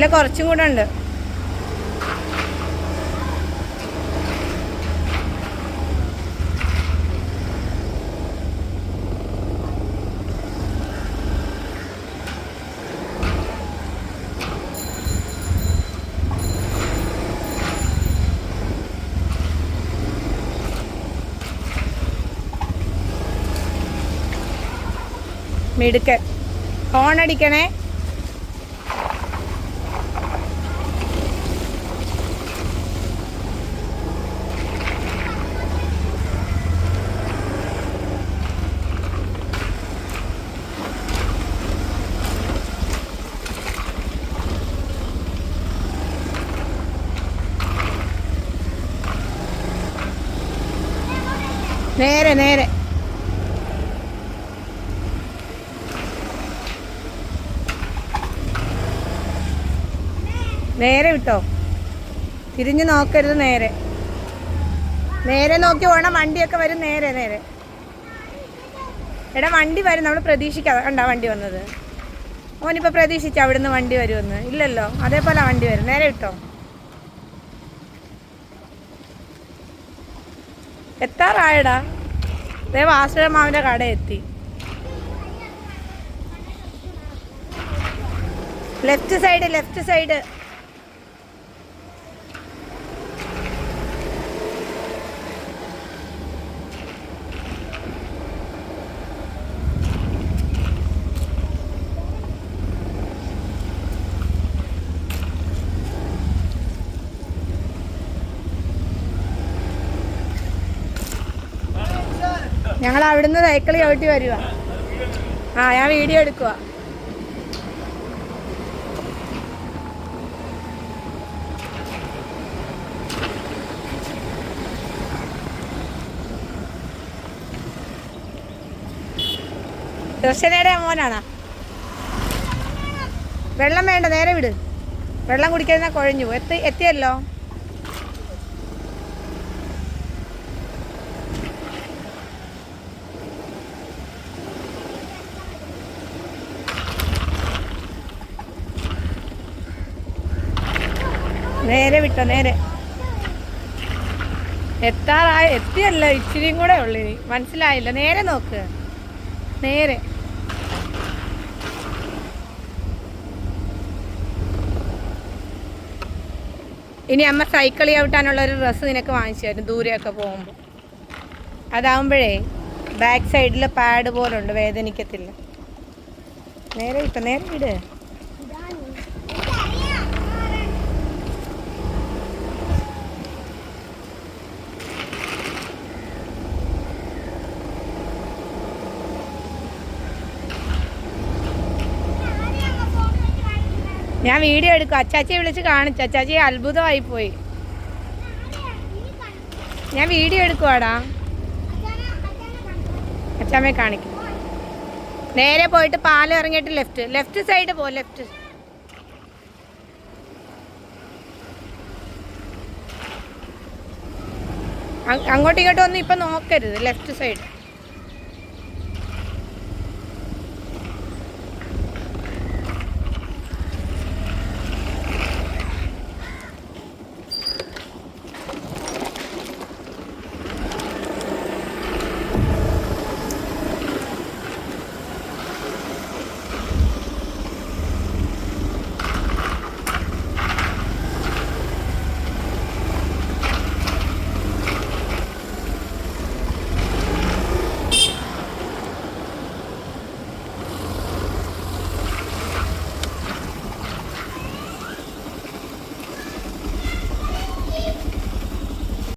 ഇല്ല, കുറച്ചും കൂടെ ഉണ്ട്. മിടുക്കൻ. ഹോൺ അടിക്കണേ. നേരെ നേരെ. നേരെ വിട്ടോ, തിരിഞ്ഞു നോക്കരുത്. നേരെ നേരെ നോക്കി പോകണം. വണ്ടിയൊക്കെ വരും. നേരെ നേരെ. എടാ വണ്ടി വരും, നമ്മൾ പ്രതീക്ഷിക്കാതെ കണ്ടാ വണ്ടി വന്നത്. ഓനിപ്പോൾ പ്രതീക്ഷിച്ച അവിടുന്ന് വണ്ടി വരുമെന്ന്? ഇല്ലല്ലോ, അതേപോലെ വണ്ടി വരും. നേരെ വിട്ടോ. എത്താറായടാ. അതേ വാസുദേവമാവിൻ്റെ കട എത്തി. Left side, left side. ഞങ്ങൾ അവിടുന്ന് സൈക്കിൾ ചവിട്ടി വരുക. ഞാൻ വീഡിയോ എടുക്കുക. ദർശനയുടെ മോനാണോ? വെള്ളം വേണ്ട, നേരെ വിട്. വെള്ളം കുടിക്കാതെ കുഴഞ്ഞു. എത്തിയല്ലോ. നേരെ വിട്ടോ, നേരെ. എത്തിയല്ലോ, ഇച്ചിരിയും കൂടെ ഉള്ളു. ഇനി മനസ്സിലായില്ല. നേരെ നോക്ക്. നേരെ. ഇനി അമ്മ സൈക്കിൾ ചവിട്ടാനുള്ളൊരു ഡ്രസ്സ് നിനക്ക് വാങ്ങിച്ചു തരും ദൂരെയൊക്കെ പോകുമ്പോൾ. അതാവുമ്പോഴേ ബാക്ക് സൈഡിൽ പാഡ് പോലുണ്ട്, വേദനിക്കത്തില്ല. നേരെ വിട്ടോ, നേരെ വിട്. ഞാൻ വീഡിയോ എടുക്കും. അച്ചാച്ചിയെ വിളിച്ച് കാണിച്ചു. അച്ചാച്ചി അത്ഭുതമായി പോയി. ഞാൻ വീഡിയോ എടുക്കുവാടാ. അച്ചാമ്മയെ കാണിക്കും. നേരെ പോയിട്ട് പാലം ഇറങ്ങിയിട്ട് ലെഫ്റ്റ് സൈഡ് പോ. ലെഫ്റ്റ്. അങ്ങോട്ടും ഇങ്ങോട്ടും ഒന്നും ഇപ്പം നോക്കരുത്. Left side.